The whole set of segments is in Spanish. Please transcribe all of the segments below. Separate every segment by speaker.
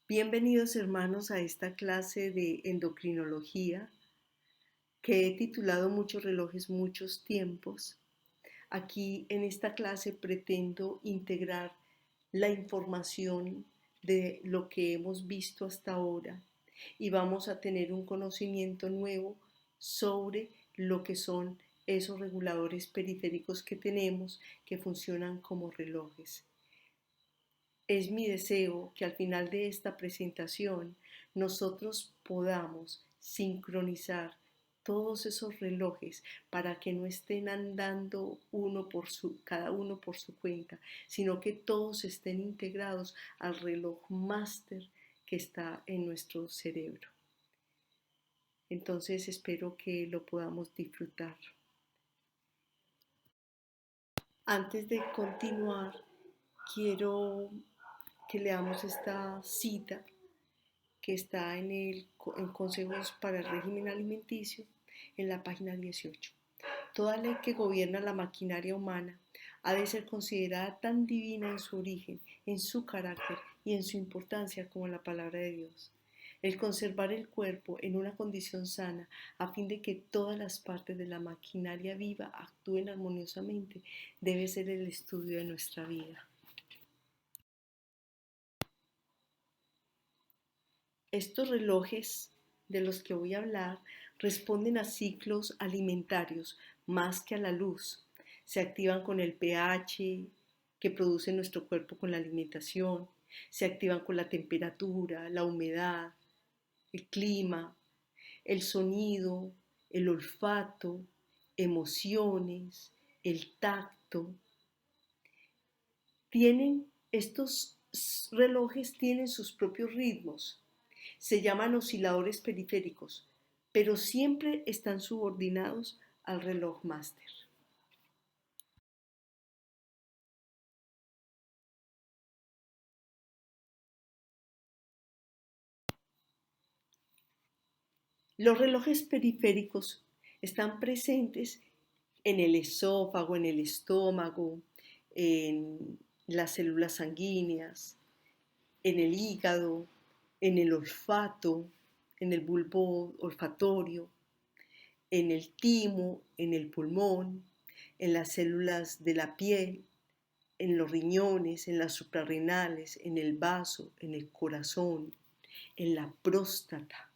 Speaker 1: Bienvenidos hermanos a esta clase de endocrinología que he titulado Muchos relojes, muchos tiempos. Aquí en esta clase pretendo integrar la información de lo que hemos visto hasta ahora y vamos a tener un conocimiento nuevo sobre lo que son esos reguladores periféricos que tenemos que funcionan como relojes. Es mi deseo que al final de esta presentación nosotros podamos sincronizar todos esos relojes para que no estén andando cada uno por su cuenta, sino que todos estén integrados al reloj máster que está en nuestro cerebro. Entonces espero que lo podamos disfrutar. Antes de continuar, quiero que leamos esta cita que está en Consejos para el Régimen Alimenticio, en la página 18. Toda ley que gobierna la maquinaria humana ha de ser considerada tan divina en su origen, en su carácter y en su importancia como la palabra de Dios. El conservar el cuerpo en una condición sana a fin de que todas las partes de la maquinaria viva actúen armoniosamente debe ser el estudio de nuestra vida. Estos relojes de los que voy a hablar responden a ciclos alimentarios más que a la luz. Se activan con el pH que produce nuestro cuerpo con la alimentación, se activan con la temperatura, la humedad, el clima, el sonido, el olfato, emociones, el tacto. Estos relojes tienen sus propios ritmos. Se llaman osciladores periféricos, pero siempre están subordinados al reloj máster. Los relojes periféricos están presentes en el esófago, en el estómago, en las células sanguíneas, en el hígado, en el olfato, en el bulbo olfatorio, en el timo, en el pulmón, en las células de la piel, en los riñones, en las suprarrenales, en el vaso, en el corazón, en la próstata.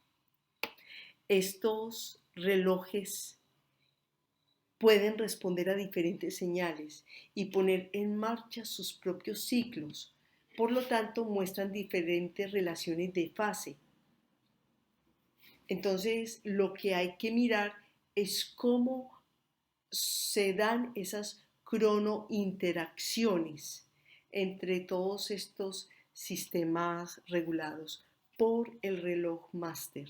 Speaker 1: Estos relojes pueden responder a diferentes señales y poner en marcha sus propios ciclos. Por lo tanto, muestran diferentes relaciones de fase. Entonces, lo que hay que mirar es cómo se dan esas cronointeracciones entre todos estos sistemas regulados por el reloj máster.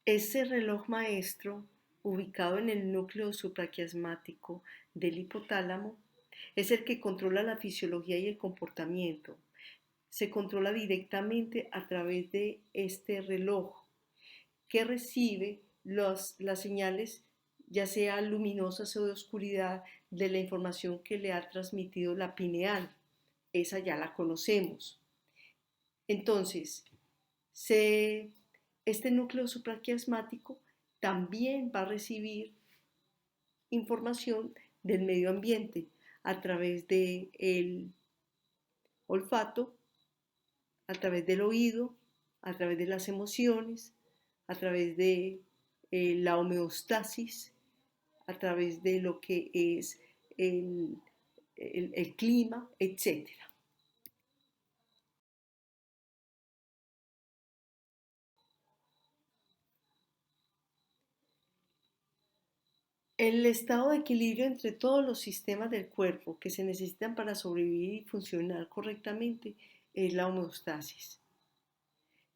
Speaker 1: Ese reloj maestro, ubicado en el núcleo supraquiasmático del hipotálamo, es el que controla la fisiología y el comportamiento. Se controla directamente a través de este reloj que recibe las señales, ya sea luminosas o de oscuridad, de la información que le ha transmitido la pineal. Esa ya la conocemos. Entonces, este núcleo supraquiasmático también va a recibir información del medio ambiente a través del olfato, a través del oído, a través de las emociones, a través de la homeostasis, a través de lo que es el clima, etcétera. El estado de equilibrio entre todos los sistemas del cuerpo que se necesitan para sobrevivir y funcionar correctamente es la homeostasis,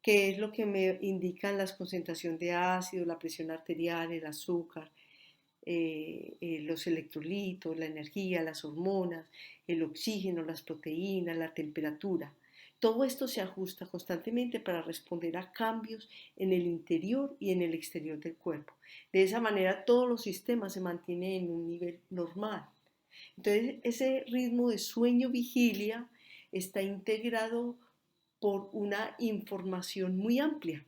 Speaker 1: que es lo que me indican las concentraciones de ácido, la presión arterial, el azúcar, los electrolitos, la energía, las hormonas, el oxígeno, las proteínas, la temperatura. Todo esto se ajusta constantemente para responder a cambios en el interior y en el exterior del cuerpo. De esa manera todos los sistemas se mantienen en un nivel normal. Entonces ese ritmo de sueño-vigilia está integrado por una información muy amplia.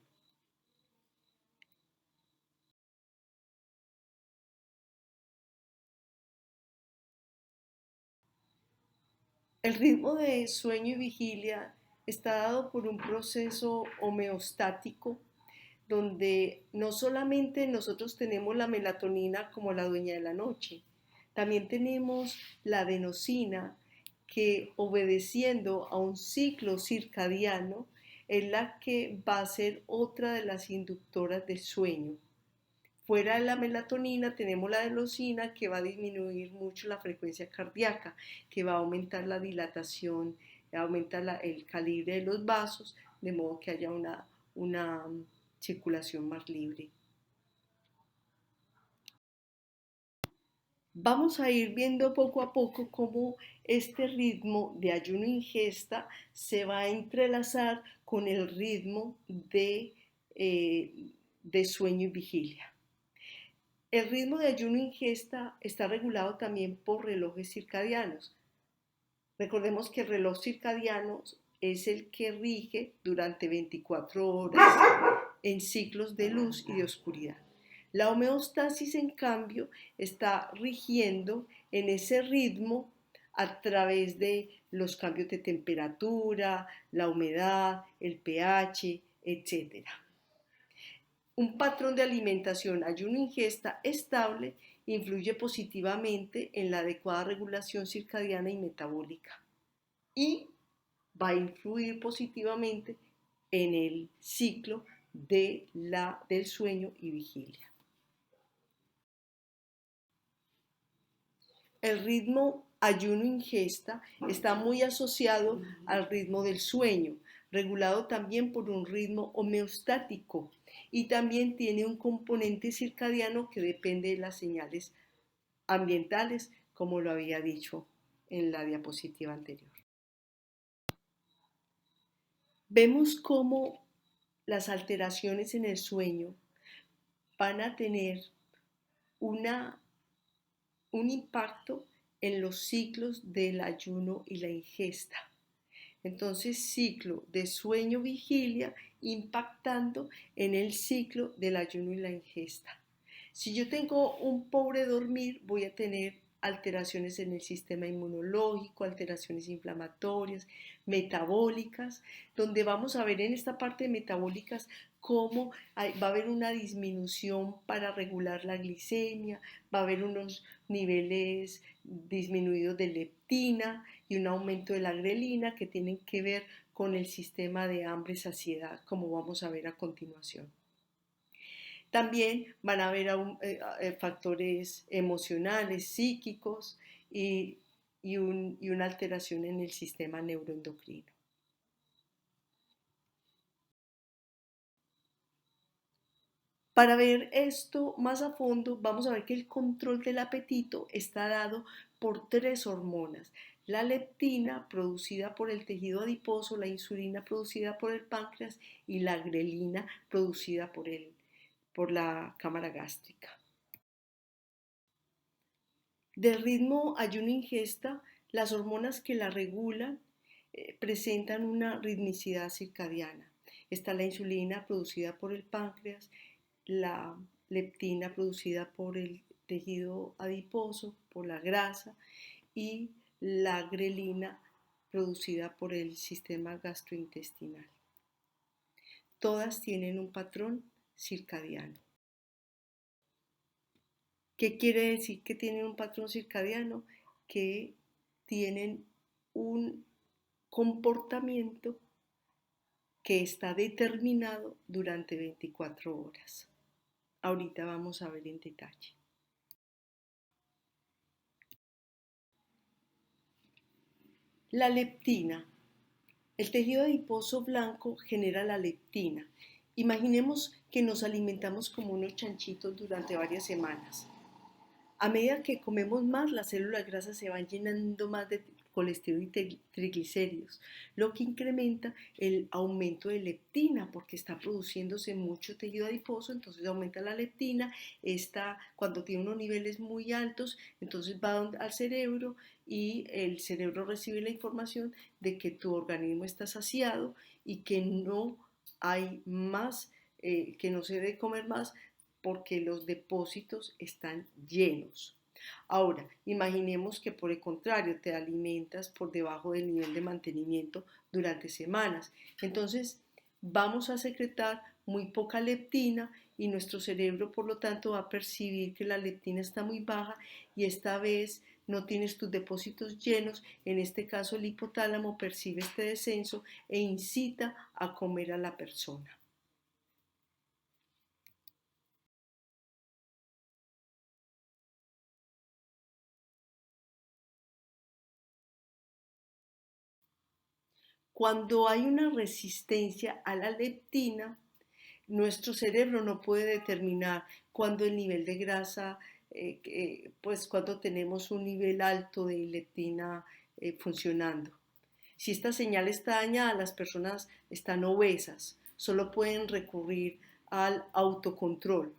Speaker 1: El ritmo de sueño y vigilia está dado por un proceso homeostático donde no solamente nosotros tenemos la melatonina como la dueña de la noche, también tenemos la adenosina que obedeciendo a un ciclo circadiano es la que va a ser otra de las inductoras del sueño. Fuera de la melatonina tenemos la adenosina que va a disminuir mucho la frecuencia cardíaca, que va a aumentar la dilatación, aumenta el calibre de los vasos, de modo que haya una circulación más libre. Vamos a ir viendo poco a poco cómo este ritmo de ayuno-ingesta se va a entrelazar con el ritmo de sueño y vigilia. El ritmo de ayuno-ingesta está regulado también por relojes circadianos. Recordemos que el reloj circadiano es el que rige durante 24 horas en ciclos de luz y de oscuridad. La homeostasis, en cambio, está rigiendo en ese ritmo a través de los cambios de temperatura, la humedad, el pH, etc. Un patrón de alimentación ayuno-ingesta estable influye positivamente en la adecuada regulación circadiana y metabólica y va a influir positivamente en el ciclo del sueño y vigilia. El ritmo ayuno-ingesta está muy asociado al ritmo del sueño, regulado también por un ritmo homeostático y también tiene un componente circadiano que depende de las señales ambientales, como lo había dicho en la diapositiva anterior. Vemos cómo las alteraciones en el sueño van a tener un impacto en los ciclos del ayuno y la ingesta. Entonces, ciclo de sueño-vigilia impactando en el ciclo del ayuno y la ingesta. Si yo tengo un pobre dormir, voy a tener alteraciones en el sistema inmunológico, alteraciones inflamatorias, metabólicas, donde vamos a ver en esta parte de metabólicas cómo va a haber una disminución para regular la glicemia, va a haber unos niveles disminuidos de leptina y un aumento de la grelina que tienen que ver con el sistema de hambre-saciedad, como vamos a ver a continuación. También van a haber factores emocionales, psíquicos y una alteración en el sistema neuroendocrino. Para ver esto más a fondo, vamos a ver que el control del apetito está dado por tres hormonas: la leptina, producida por el tejido adiposo, la insulina, producida por el páncreas, y la grelina, producida por la cámara gástrica. Del ritmo ayuno-ingesta, las hormonas que la regulan presentan una ritmicidad circadiana. Está la insulina producida por el páncreas, la leptina producida por el tejido adiposo, por la grasa, y la grelina producida por el sistema gastrointestinal. Todas tienen un patrón circadiano. ¿Qué quiere decir que tienen un patrón circadiano? Que tienen un comportamiento que está determinado durante 24 horas. Ahorita vamos a ver en detalle. La leptina. El tejido adiposo blanco genera la leptina. Imaginemos que nos alimentamos como unos chanchitos durante varias semanas. A medida que comemos más, las células grasas se van llenando más de colesterol y triglicéridos, lo que incrementa el aumento de leptina porque está produciéndose mucho tejido adiposo, entonces aumenta la leptina, cuando tiene unos niveles muy altos, entonces va al cerebro y el cerebro recibe la información de que tu organismo está saciado y que no hay más, que no se debe comer más porque los depósitos están llenos. Ahora, imaginemos que por el contrario te alimentas por debajo del nivel de mantenimiento durante semanas. Entonces, vamos a secretar muy poca leptina y nuestro cerebro, por lo tanto, va a percibir que la leptina está muy baja y esta vez no tienes tus depósitos llenos. En este caso, el hipotálamo percibe este descenso e incita a comer a la persona. Cuando hay una resistencia a la leptina, nuestro cerebro no puede determinar cuándo el nivel de grasa, pues cuando tenemos un nivel alto de leptina funcionando. Si esta señal está dañada, las personas están obesas, solo pueden recurrir al autocontrol.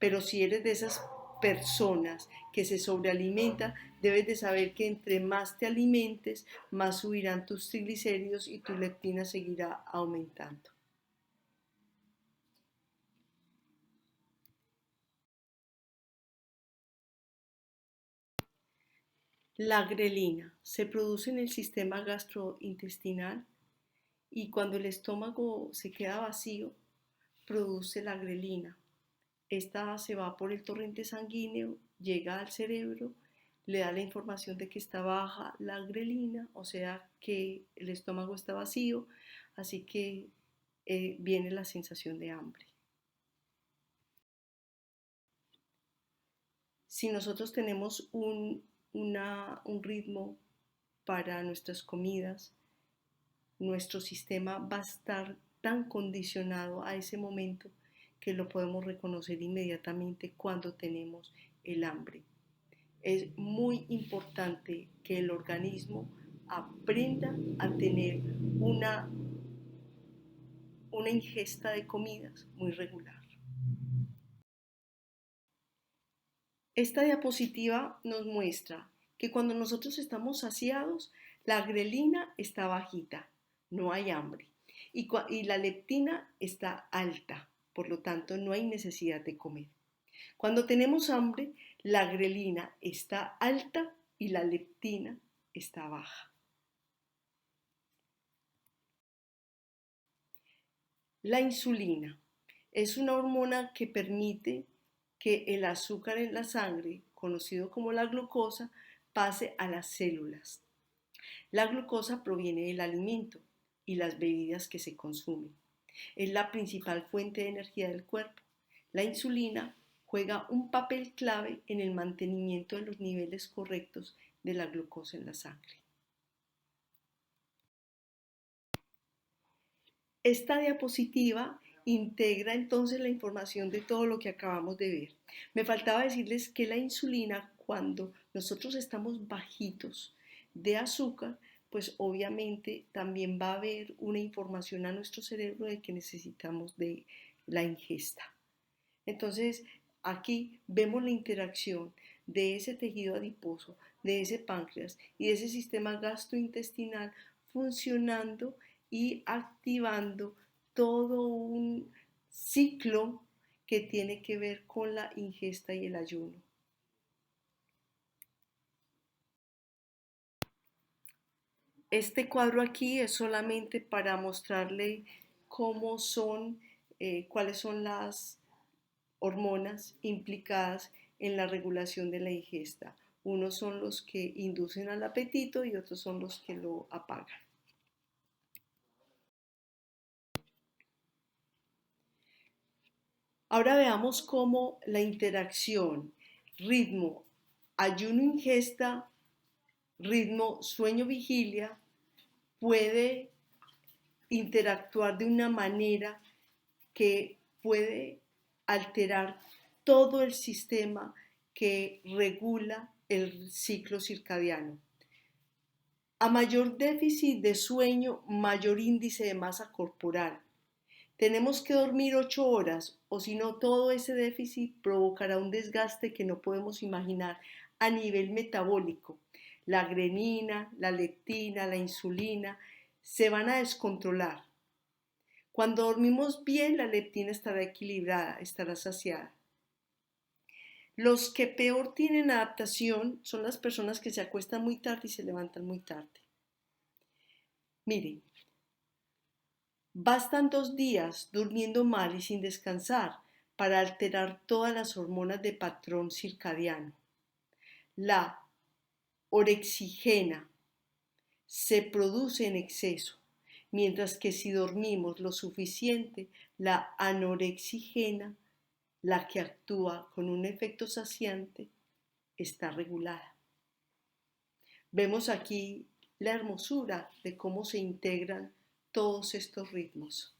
Speaker 1: Pero si eres de esas personas que se sobrealimentan, debes de saber que entre más te alimentes, más subirán tus triglicéridos y tu leptina seguirá aumentando. La grelina se produce en el sistema gastrointestinal y cuando el estómago se queda vacío, produce la grelina. Esta se va por el torrente sanguíneo, llega al cerebro, le da la información de que está baja la grelina, o sea que el estómago está vacío, así que viene la sensación de hambre. Si nosotros tenemos un ritmo para nuestras comidas, nuestro sistema va a estar tan condicionado a ese momento que lo podemos reconocer inmediatamente cuando tenemos el hambre. Es muy importante que el organismo aprenda a tener una ingesta de comidas muy regular. Esta diapositiva nos muestra que cuando nosotros estamos saciados, la grelina está bajita, no hay hambre, y la leptina está alta, por lo tanto no hay necesidad de comer. Cuando tenemos hambre, la grelina está alta y la leptina está baja. La insulina es una hormona que permite que el azúcar en la sangre, conocido como la glucosa, pase a las células. La glucosa proviene del alimento y las bebidas que se consumen. Es la principal fuente de energía del cuerpo. La insulina juega un papel clave en el mantenimiento de los niveles correctos de la glucosa en la sangre. Esta diapositiva integra entonces la información de todo lo que acabamos de ver. Me faltaba decirles que la insulina, cuando nosotros estamos bajitos de azúcar, pues obviamente también va a haber una información a nuestro cerebro de que necesitamos de la ingesta. Entonces, aquí vemos la interacción de ese tejido adiposo, de ese páncreas y de ese sistema gastrointestinal funcionando y activando todo un ciclo que tiene que ver con la ingesta y el ayuno. Este cuadro aquí es solamente para mostrarle cómo son, cuáles son las hormonas implicadas en la regulación de la ingesta. Unos son los que inducen al apetito y otros son los que lo apagan. Ahora veamos cómo la interacción ritmo ayuno-ingesta, ritmo sueño-vigilia puede interactuar de una manera que puede alterar todo el sistema que regula el ciclo circadiano. A mayor déficit de sueño, mayor índice de masa corporal. Tenemos que dormir 8 horas o si no todo ese déficit provocará un desgaste que no podemos imaginar a nivel metabólico. La grenina, la leptina, la insulina se van a descontrolar. Cuando dormimos bien, la leptina estará equilibrada, estará saciada. Los que peor tienen adaptación son las personas que se acuestan muy tarde y se levantan muy tarde. Miren, bastan 2 días durmiendo mal y sin descansar para alterar todas las hormonas de patrón circadiano. La orexigena se produce en exceso, mientras que si dormimos lo suficiente, la anorexigena, la que actúa con un efecto saciante, está regulada. Vemos aquí la hermosura de cómo se integran todos estos ritmos,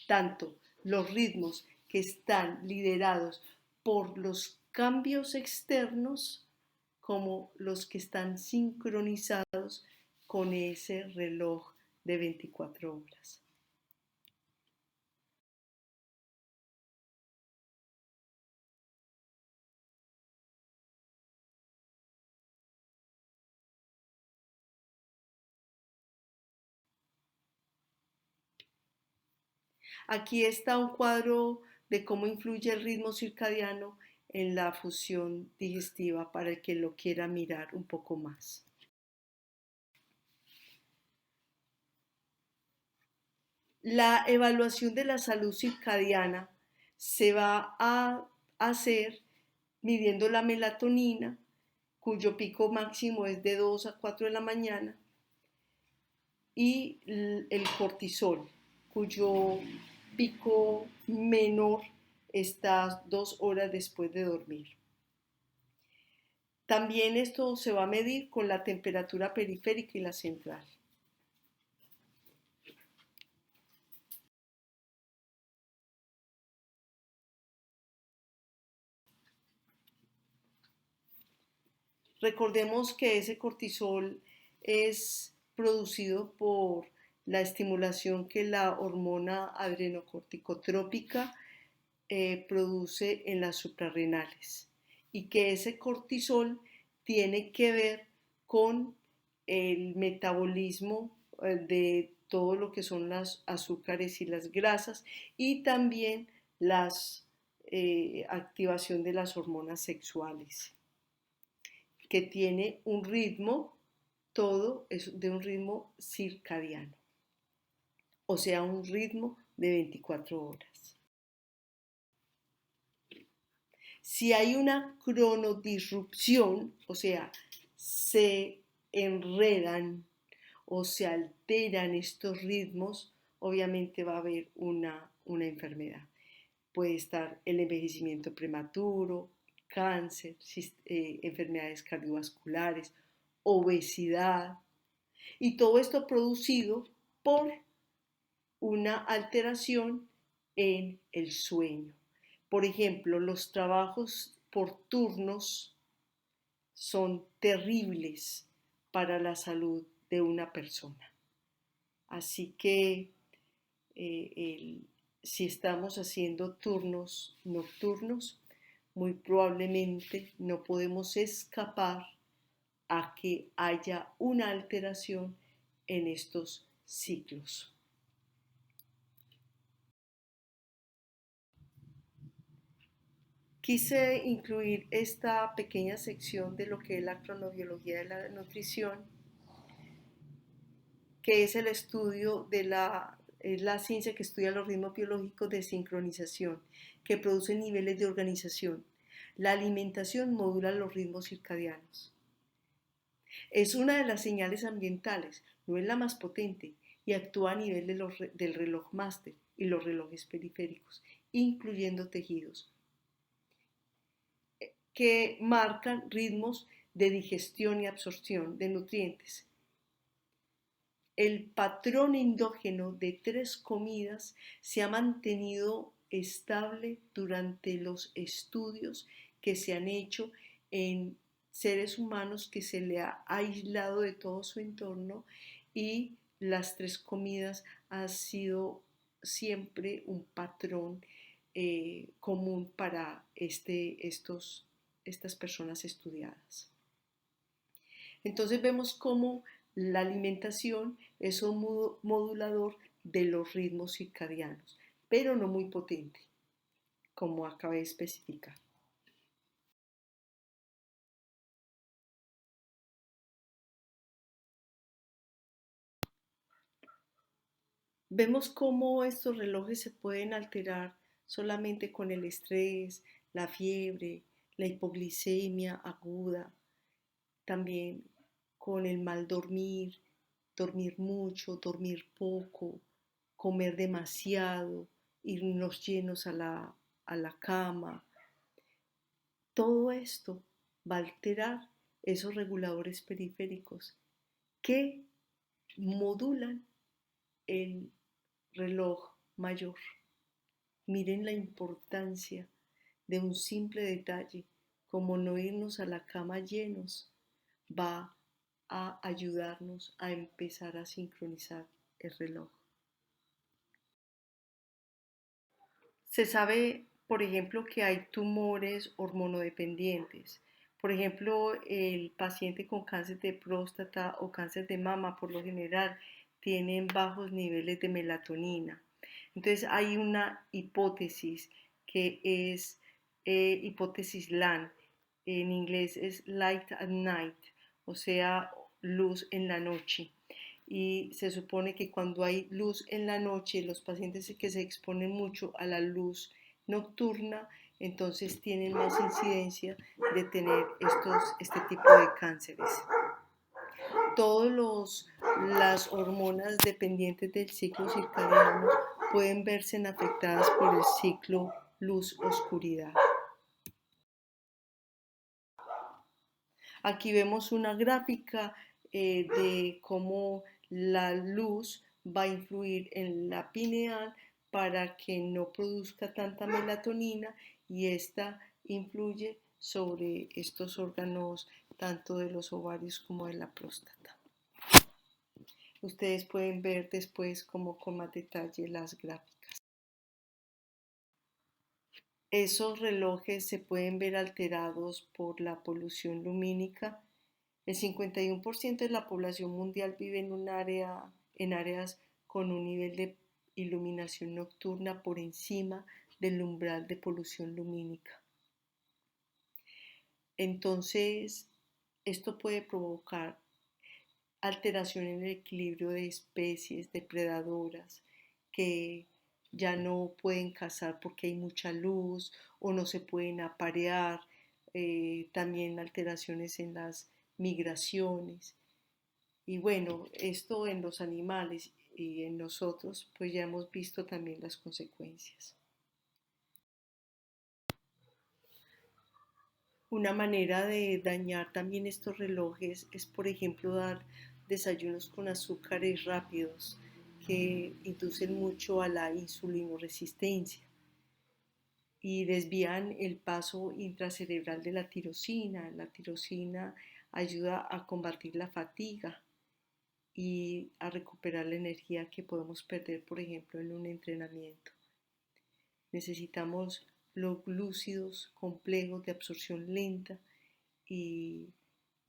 Speaker 1: tanto los ritmos que están liderados por los cambios externos como los que están sincronizados con ese reloj de 24 horas. Aquí está un cuadro de cómo influye el ritmo circadiano en la función digestiva para el que lo quiera mirar un poco más. La evaluación de la salud circadiana se va a hacer midiendo la melatonina, cuyo pico máximo es de 2 a 4 de la mañana, y el cortisol, cuyo pico menor está 2 horas después de dormir. También esto se va a medir con la temperatura periférica y la central. Recordemos que ese cortisol es producido por la estimulación que la hormona adrenocorticotrópica produce en las suprarrenales y que ese cortisol tiene que ver con el metabolismo de todo lo que son las azúcares y las grasas y también la activación de las hormonas sexuales, que tiene un ritmo, todo es de un ritmo circadiano, o sea, un ritmo de 24 horas. Si hay una cronodisrupción, o sea, se enredan o se alteran estos ritmos, obviamente va a haber una enfermedad. Puede estar el envejecimiento prematuro, cáncer, enfermedades cardiovasculares, obesidad, y todo esto producido por una alteración en el sueño. Por ejemplo, los trabajos por turnos son terribles para la salud de una persona. Así que si estamos haciendo turnos nocturnos, muy probablemente no podemos escapar a que haya una alteración en estos ciclos. Quise incluir esta pequeña sección de lo que es la cronobiología de la nutrición, que es el estudio de la ciencia que estudia los ritmos biológicos de sincronización, que producen niveles de organización. La alimentación modula los ritmos circadianos. Es una de las señales ambientales, no es la más potente, y actúa a nivel del reloj máster y los relojes periféricos, incluyendo tejidos, que marcan ritmos de digestión y absorción de nutrientes. El patrón endógeno de 3 comidas se ha mantenido estable durante los estudios que se han hecho en seres humanos que se le ha aislado de todo su entorno y las tres comidas ha sido siempre un patrón común para estas personas estudiadas. Entonces vemos cómo la alimentación es un modulador de los ritmos circadianos, pero no muy potente, como acabé de especificar. Vemos cómo estos relojes se pueden alterar solamente con el estrés, la fiebre, la hipoglicemia aguda, también con el mal dormir, dormir mucho, dormir poco, comer demasiado, irnos llenos a la cama. Todo esto va a alterar esos reguladores periféricos que modulan el reloj mayor. Miren la importancia de un simple detalle como no irnos a la cama llenos va a ayudarnos a empezar a sincronizar el reloj. Se sabe, por ejemplo, que hay tumores hormonodependientes. Por ejemplo, el paciente con cáncer de próstata o cáncer de mama, por lo general, tienen bajos niveles de melatonina. Entonces hay una hipótesis que es hipótesis LAN, en inglés es Light at Night, o sea, luz en la noche. Y se supone que cuando hay luz en la noche, los pacientes que se exponen mucho a la luz nocturna, entonces tienen más incidencia de tener este tipo de cánceres. Todas las hormonas dependientes del ciclo circadiano pueden verse afectadas por el ciclo luz-oscuridad. Aquí vemos una gráfica de cómo la luz va a influir en la pineal para que no produzca tanta melatonina y esta influye sobre estos órganos tanto de los ovarios como de la próstata. Ustedes pueden ver después como con más detalle las gráficas. Esos relojes se pueden ver alterados por la polución lumínica. El 51% de la población mundial vive en áreas con un nivel de iluminación nocturna por encima del umbral de polución lumínica. Entonces, esto puede provocar alteración en el equilibrio de especies depredadoras que ya no pueden cazar porque hay mucha luz o no se pueden aparear, también alteraciones en las migraciones. Y bueno, esto en los animales y en nosotros, pues ya hemos visto también las consecuencias. Una manera de dañar también estos relojes es, por ejemplo, dar desayunos con azúcares rápidos que inducen mucho a la insulinoresistencia y desvían el paso intracerebral de la tirosina. La tirosina ayuda a combatir la fatiga y a recuperar la energía que podemos perder, por ejemplo, en un entrenamiento. Necesitamos los glúcidos complejos de absorción lenta y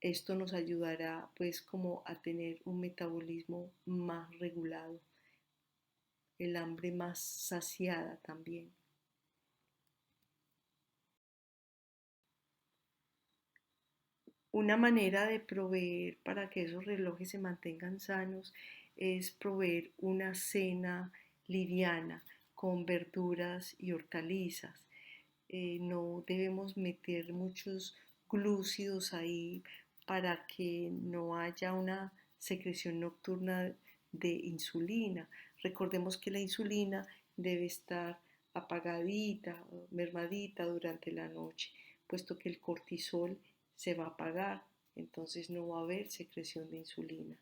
Speaker 1: esto nos ayudará pues como a tener un metabolismo más regulado, el hambre más saciada también. Una manera de proveer para que esos relojes se mantengan sanos es proveer una cena liviana con verduras y hortalizas. No debemos meter muchos glúcidos ahí para que no haya una secreción nocturna de insulina. Recordemos que la insulina debe estar apagadita, mermadita durante la noche, puesto que el cortisol se va a apagar, entonces no va a haber secreción de insulina.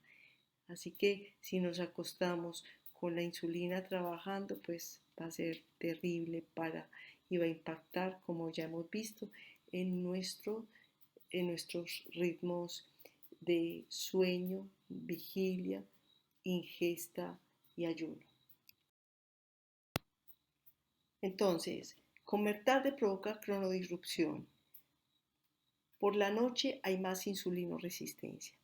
Speaker 1: Así que si nos acostamos con la insulina trabajando, pues va a ser terrible y va a impactar, como ya hemos visto, en nuestro en nuestros ritmos de sueño, vigilia, ingesta y ayuno. Entonces, comer tarde provoca cronodisrupción. Por la noche hay más insulinoresistencia.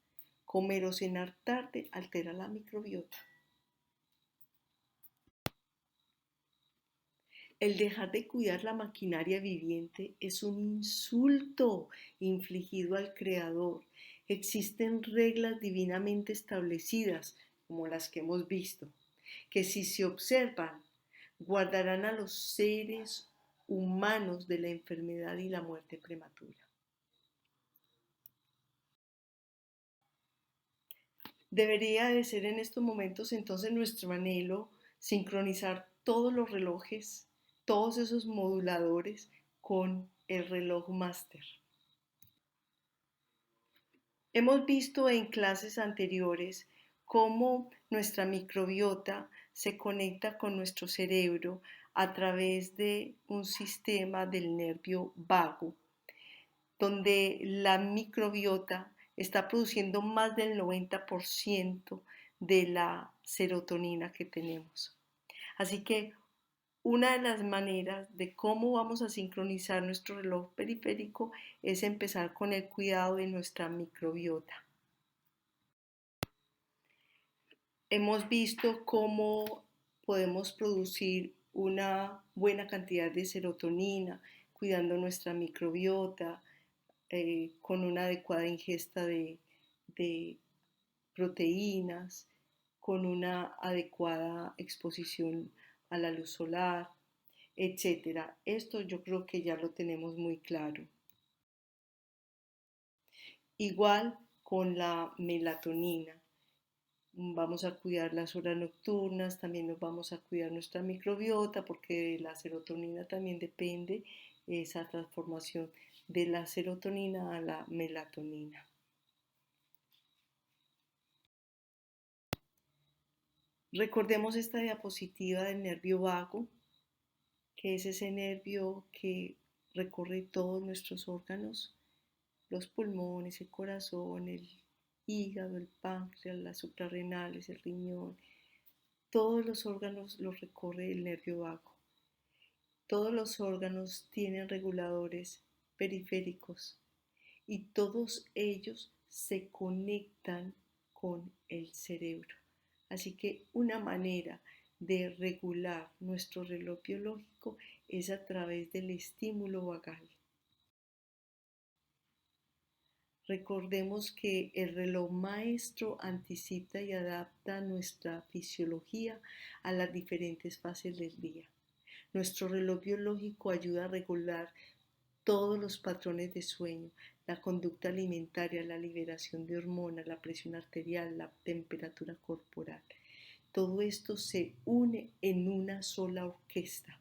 Speaker 1: Comer o cenar tarde altera la microbiota. El dejar de cuidar la maquinaria viviente es un insulto infligido al Creador. Existen reglas divinamente establecidas, como las que hemos visto, que si se observan, guardarán a los seres humanos de la enfermedad y la muerte prematura. Debería de ser en estos momentos entonces nuestro anhelo sincronizar todos los relojes, todos esos moduladores con el reloj máster. Hemos visto en clases anteriores cómo nuestra microbiota se conecta con nuestro cerebro a través de un sistema del nervio vago, donde la microbiota está produciendo más del 90% de la serotonina que tenemos. Así que una de las maneras de cómo vamos a sincronizar nuestro reloj periférico es empezar con el cuidado de nuestra microbiota. Hemos visto cómo podemos producir una buena cantidad de serotonina cuidando nuestra microbiota, con una adecuada ingesta de proteínas, con una adecuada exposición a la luz solar, etcétera. Esto yo creo que ya lo tenemos muy claro. Igual con la melatonina. Vamos a cuidar las horas nocturnas, también nos vamos a cuidar nuestra microbiota porque la serotonina también depende de esa transformación de la serotonina a la melatonina. Recordemos esta diapositiva del nervio vago, que es ese nervio que recorre todos nuestros órganos, los pulmones, el corazón, el hígado, el páncreas, las suprarrenales, el riñón. Todos los órganos los recorre el nervio vago. Todos los órganos tienen reguladores periféricos y todos ellos se conectan con el cerebro. Así que una manera de regular nuestro reloj biológico es a través del estímulo vagal. Recordemos que el reloj maestro anticipa y adapta nuestra fisiología a las diferentes fases del día. Nuestro reloj biológico ayuda a regular todos los patrones de sueño, la conducta alimentaria, la liberación de hormonas, la presión arterial, la temperatura corporal. Todo esto se une en una sola orquesta.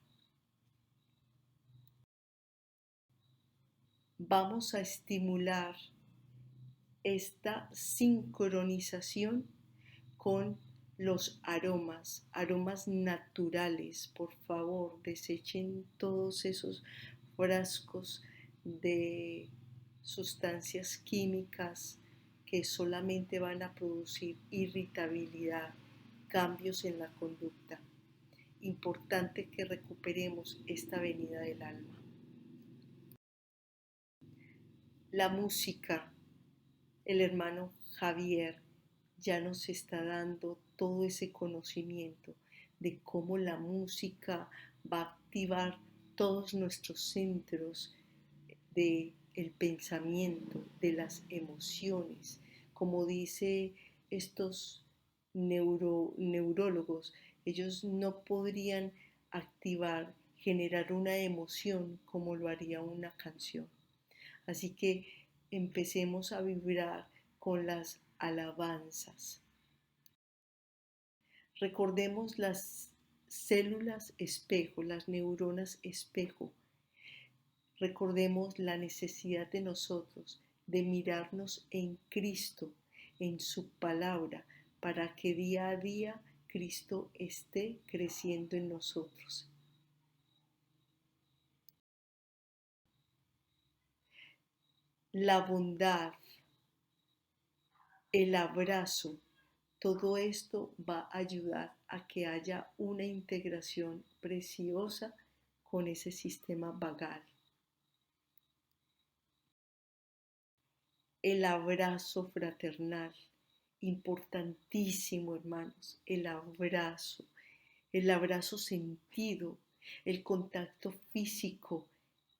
Speaker 1: Vamos a estimular esta sincronización con los aromas naturales. Por favor, desechen todos esos frascos de sustancias químicas que solamente van a producir irritabilidad, cambios en la conducta. Importante que recuperemos esta venida del alma. La música, el hermano Javier ya nos está dando todo ese conocimiento de cómo la música va a activar todos nuestros centros del pensamiento, de las emociones. Como dice estos neurólogos, ellos no podrían activar, generar una emoción como lo haría una canción. Así que empecemos a vibrar con las alabanzas. Recordemos las células espejo, las neuronas espejo. Recordemos la necesidad de nosotros de mirarnos en Cristo, en su palabra, para que día a día Cristo esté creciendo en nosotros. la bondad, el abrazo, todo esto va a ayudar a que haya una integración preciosa con ese sistema vagal. El abrazo fraternal, importantísimo hermanos, el abrazo sentido, el contacto físico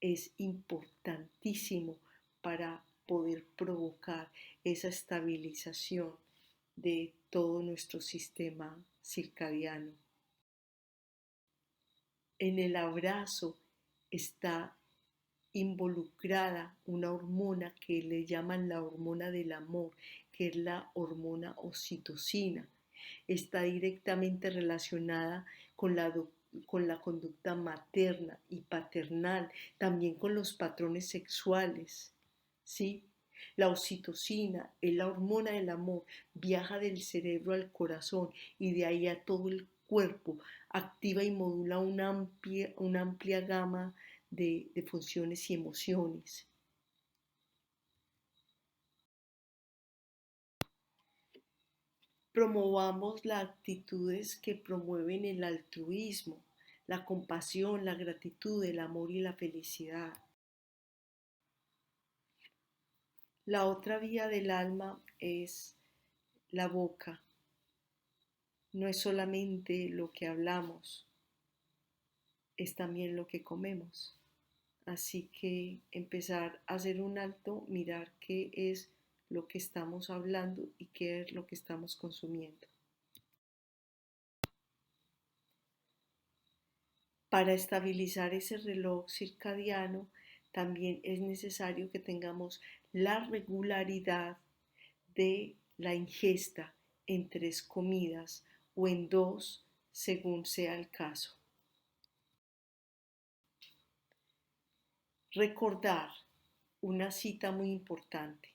Speaker 1: es importantísimo para poder provocar esa estabilización de todo nuestro sistema circadiano. En el abrazo está involucrada una hormona que le llaman la hormona del amor, que es la hormona oxitocina. Está directamente relacionada con la conducta materna y paternal, también con los patrones sexuales, ¿sí? La oxitocina es la hormona del amor, viaja del cerebro al corazón y de ahí a todo el cuerpo, activa y modula una amplia gama de funciones y emociones. Promovamos las actitudes que promueven el altruismo, la compasión, la gratitud, el amor y la felicidad. La otra vía del alma es la boca. No es solamente lo que hablamos, es también lo que comemos. Así que empezar a hacer un alto, mirar qué es lo que estamos hablando y qué es lo que estamos consumiendo. Para estabilizar ese reloj circadiano, también es necesario que tengamos la regularidad de la ingesta en 3 comidas o en 2, según sea el caso. Recordar una cita muy importante.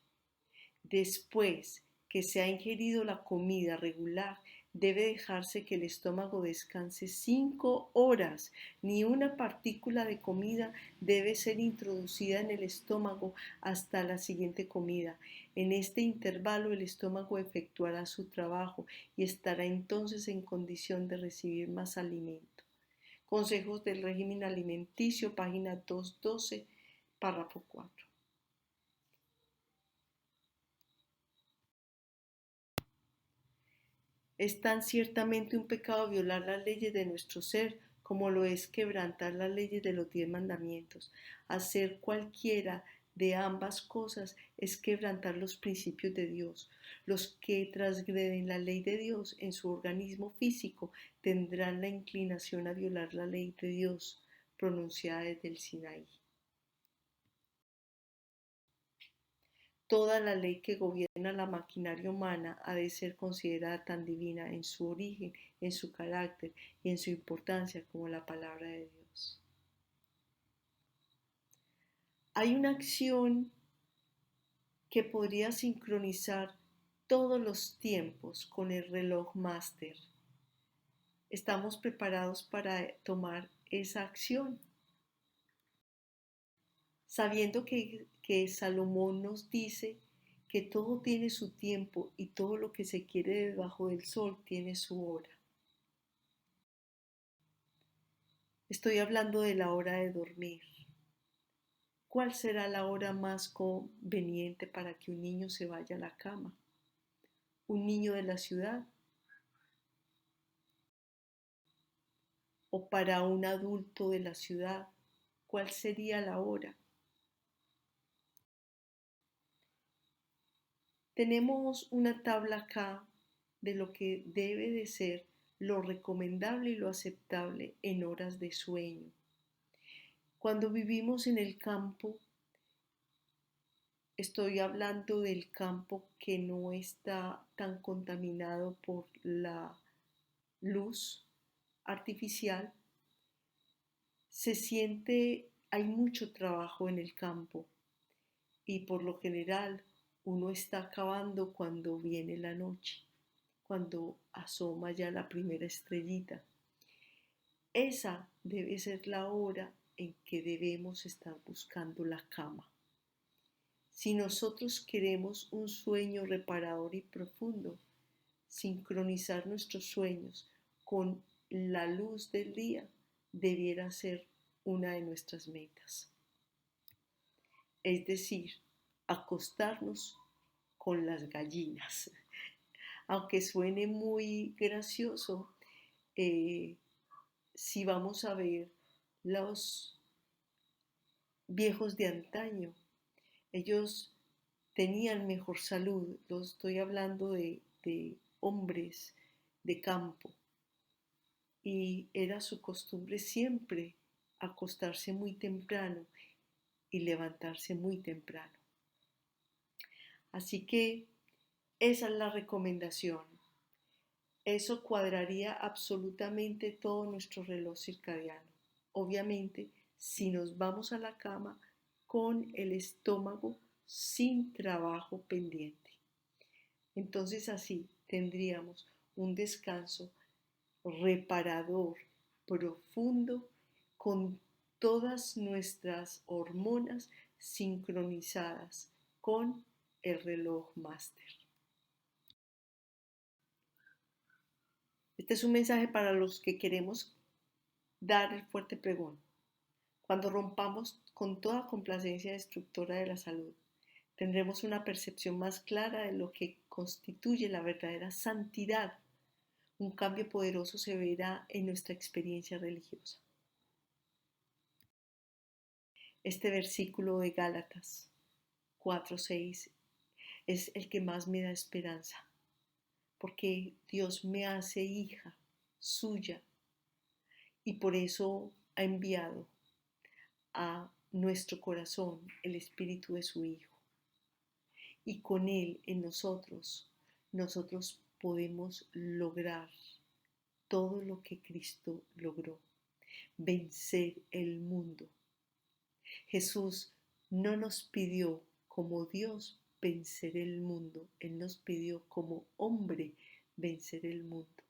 Speaker 1: Después que se ha ingerido la comida regular, debe dejarse que el estómago descanse 5 horas. Ni una partícula de comida debe ser introducida en el estómago hasta la siguiente comida. En este intervalo el estómago efectuará su trabajo y estará entonces en condición de recibir más alimento. Consejos del régimen alimenticio, página 212, párrafo 4. Es tan ciertamente un pecado violar las leyes de nuestro ser como lo es quebrantar las leyes de los 10 mandamientos. Hacer cualquiera de ambas cosas es quebrantar los principios de Dios. Los que transgreden la ley de Dios en su organismo físico tendrán la inclinación a violar la ley de Dios pronunciada desde el Sinaí. Toda la ley que gobierna la maquinaria humana ha de ser considerada tan divina en su origen, en su carácter y en su importancia como la palabra de Dios. Hay una acción que podría sincronizar todos los tiempos con el reloj máster. ¿Estamos preparados para tomar esa acción? Sabiendo que Salomón nos dice que todo tiene su tiempo y todo lo que se quiere debajo del sol tiene su hora. Estoy hablando de la hora de dormir. ¿Cuál será la hora más conveniente para que un niño se vaya a la cama? ¿Un niño de la ciudad? ¿O para un adulto de la ciudad? ¿Cuál sería la hora? Tenemos una tabla acá de lo que debe de ser lo recomendable y lo aceptable en horas de sueño. Cuando vivimos en el campo, estoy hablando del campo que no está tan contaminado por la luz artificial, hay mucho trabajo en el campo y por lo general uno está acabando cuando viene la noche, cuando asoma ya la primera estrellita. Esa debe ser la hora en que debemos estar buscando la cama. Si nosotros queremos un sueño reparador y profundo, sincronizar nuestros sueños con la luz del día debiera ser una de nuestras metas. Es decir, acostarnos con las gallinas. Aunque suene muy gracioso, si vamos a ver los viejos de antaño, ellos tenían mejor salud. Lo estoy hablando de hombres de campo. Y era su costumbre siempre acostarse muy temprano y levantarse muy temprano. Así que esa es la recomendación. Eso cuadraría absolutamente todo nuestro reloj circadiano. Obviamente, si nos vamos a la cama con el estómago sin trabajo pendiente. Entonces así tendríamos un descanso reparador, profundo, con todas nuestras hormonas sincronizadas con el reloj máster. Este es un mensaje para los que queremos dar el fuerte pregón. Cuando rompamos con toda complacencia destructora de la salud, tendremos una percepción más clara de lo que constituye la verdadera santidad. Un cambio poderoso se verá en nuestra experiencia religiosa. Este versículo de Gálatas 4:6 es el que más me da esperanza, porque Dios me hace hija suya y por eso ha enviado a nuestro corazón el Espíritu de su Hijo. Y con Él en nosotros podemos lograr todo lo que Cristo logró, vencer el mundo. Jesús no nos pidió como Dios vencer el mundo, Él nos pidió como hombre vencer el mundo.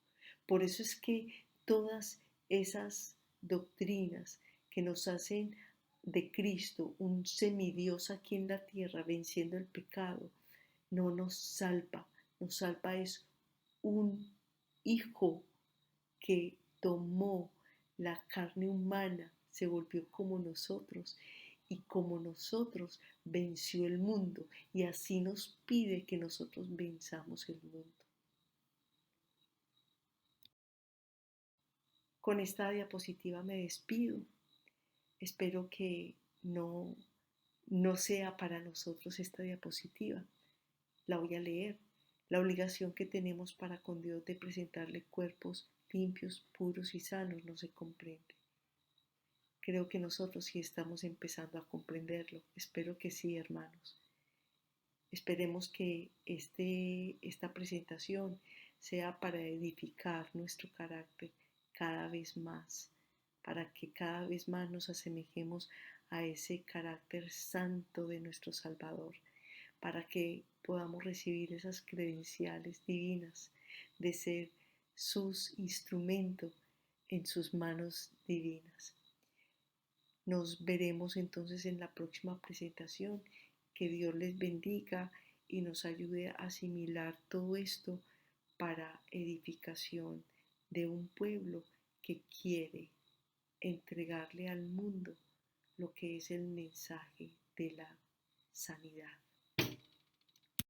Speaker 1: Por eso es que todas esas doctrinas que nos hacen de Cristo un semidios aquí en la tierra venciendo el pecado, no nos salva. Nos salva es un hijo que tomó la carne humana, se volvió como nosotros y como nosotros venció el mundo y así nos pide que nosotros venzamos el mundo. Con esta diapositiva me despido. Espero que no sea para nosotros esta diapositiva. La voy a leer. La obligación que tenemos para con Dios de presentarle cuerpos limpios, puros y sanos no se comprende. Creo que nosotros sí estamos empezando a comprenderlo. Espero que sí, hermanos. Esperemos que esta presentación sea para edificar nuestro carácter cada vez más, para que cada vez más nos asemejemos a ese carácter santo de nuestro Salvador, para que podamos recibir esas credenciales divinas de ser sus instrumentos en sus manos divinas. Nos veremos entonces en la próxima presentación. Que Dios les bendiga y nos ayude a asimilar todo esto para edificación de un pueblo que quiere entregarle al mundo lo que es el mensaje de la sanidad.